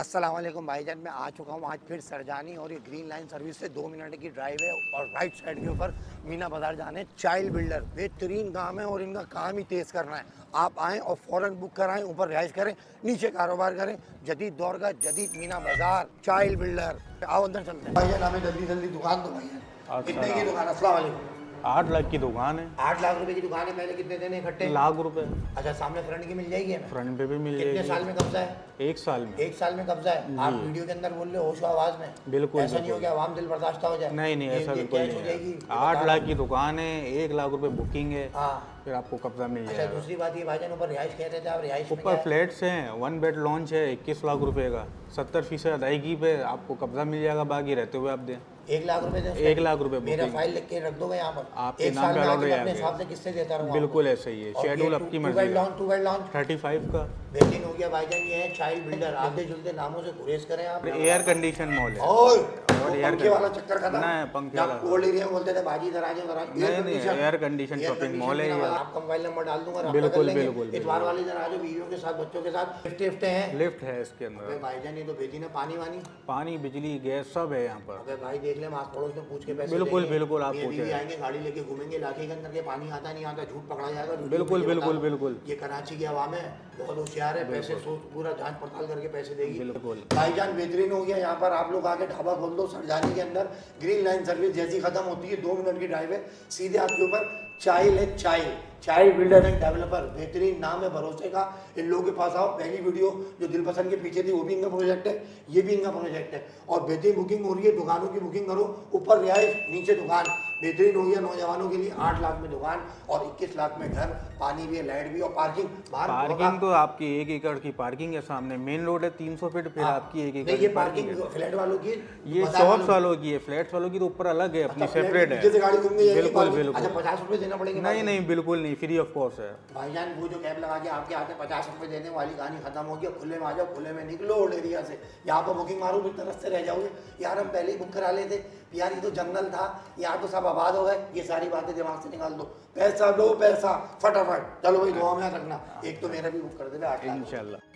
अस्सलाम वालेकुम भाईजान, मैं आ चुका हूँ आज फिर सरजानी और ये ग्रीन लाइन सर्विस से 2 मिनट की ड्राइव है और राइट साइड के ऊपर मीना बाजार जाने। चाइल्ड बिल्डर बेहतरीन काम है और इनका काम ही तेज़ करना है। आप आएँ और फ़ौरन बुक कराएं, ऊपर रिहाइश करें, नीचे कारोबार करें। जदीद दौर का जदीद मीना बाजार चाइल्ड बिल्डर। आओ अंदर चलते हैं भाईजान, हमें जल्दी जल्दी दुकान दो भाईजान। कितने की दुकान? अस्सलाम वालेकुम। 8 लाख की दुकान है। 8 लाख रुपए की दुकान है। पहले कितने देने इकट्ठे? लाख रुपए। अच्छा, सामने फ्रंट की मिल जाएगी हमें? फ्रंट पे भी मिल कितने जाएगी। साल में कब्जा है? 1 साल में। 1 साल में कब्जा है। आप वीडियो के अंदर बोल रहे हो होशो आवाज में, बिल्कुल ऐसा नहीं हो गया आवाम दिल बर्दाश्त हो जाए? नहीं ऐसा बिल्कुल कैश हो नहीं जाएगी? है। 8 लाख की दुकान है, 1 लाख रुपए बुकिंग है, हाँ। फिर आपको कब्जा मिल अच्छा, जाएगा। दूसरी बात ये भाईजान, ऊपर रिहाइश कह रहे थे आप, रिहाइश में ऊपर क्या है? फ्लैट्स हैं, 1 बेड लॉन्च है 21 लाख रुपए का, 70% अदायगी पे आपको कब्जा मिल जाएगा, बाकी रहते हुए आप दें। 1 लाख रुपए दें? 1 लाख रुपए मेरा बुकिंग। फाइल लिख के रख दोगे यहाँ पर? आपके एक नाम साल पे में अलॉट आके हो अपने जाएगा। हिसाब से किससे देता रहूँ? बिल्कुल ऐसा ही है, शेड्यूल आपकी मर्जी है। टू बेड लॉन्च 35 का। बेहतरीन हो गया भाईजान। ये है चाइल्ड बिल्डर, आधे जुलते नामों से गुरेज करें आप। एयर कंडीशन मॉल है। और एयर पंखे वाला चक्कर खत्म। नहीं, पंखे जब वाला कोल्ड एरिया में बोलते थे बाजी इधर आ जाओ, इधर आ जाओ। नहीं, एयर कंडीशन शॉपिंग मॉल है ये। आपका मोबाइल नंबर डाल दूंगा, रब्ता बिल्कुल, कर लेंगे। बिल्कुल, इतवार वाले दिन आ जाओ, बीवियों के साथ, बच्चों के साथ। लिफ्ट हैं? लिफ्ट है इसके अबे अंदर। भाईजान, ये तो भेजी ना पानी वानी? पानी, बिजली, गैस सब है यहाँ पर। अबे भाई देख ले, आस पड़ोस में पूछ के पैसे बिल्कुल, देंगे। बिल्कुल, आप ये पूछे। भी आएंगे, गाड़ी लेके घूमेंगे इलाके के अंदर के, पानी आता नहीं आता, झूठ पकड़ा जाएगा। बिल्कुल, बिल्कुल, बिल्कुल। ये कराची की आवाम है, बहुत होशियार है, पैसे सोच पूरा जांच पड़ताल करके पैसे देगी। बिल्कुल भाईजान बेहतरीन हो गया। यहाँ पर आप लोग आके ढाबा खोल दो सरजानी के अंदर। ग्रीन लाइन सर्विस जैसी खत्म होती है, 2 मिनट की ड्राइव है, सीधे आपके ऊपर चाइल्ड है। चाइल्ड बिल्डर एंड डेवलपर, बेहतरीन नाम है भरोसे का। इन लोगों के पास आओ। पहली वीडियो जो दिल पसंद के पीछे थी वो भी इनका प्रोजेक्ट है, ये भी इनका प्रोजेक्ट है और बेहतरीन बुकिंग हो रही है। दुकानों की बुकिंग करो, ऊपर रिहाइश, नीचे दुकान। बेहतरीन हो गया नौजवानों के लिए। 8 लाख में दुकान और 21 लाख में घर, पानी भी है, लाइट भी और पार्किंग। पार्किंग तो आपकी 1 एकड़ की पार्किंग है, सामने मेन रोड है 300 फीट, फिर आपकी 1 एकड़ ये पार्किंग फ्लैट वालों की, ये शॉप्स वालों की है। फ्लैट्स वालों की तो ऊपर अलग है, अपनी सेपरेट है। बिल्कुल बिल्कुल। अच्छा, 50 रुपए देना पड़ेगा? नहीं नहीं, बिल्कुल नहीं, फ्री ऑफ कॉस्ट है भाईजान। वो जो कैब लगा के आपके आते 50 रुपए देने वाली कहानी खत्म हो गया। खुले में आ जाओ, खुले में निकलो ओल्ड एरिया से। यहाँ पर बुकिंग मारो, भी तरफ से रह जाओगे यार, हम पहले ही बुक करा लेते यार, ये तो जंगल था, यहाँ तो सब आबाद हो गए। ये सारी बातें दिमाग से निकाल दो। पैसा दो, पैसा फटाफट। चलो भाई, दुआ में याद रखना। एक तो मेरा भी बुक कर दे 8 लाख। इंशाल्लाह।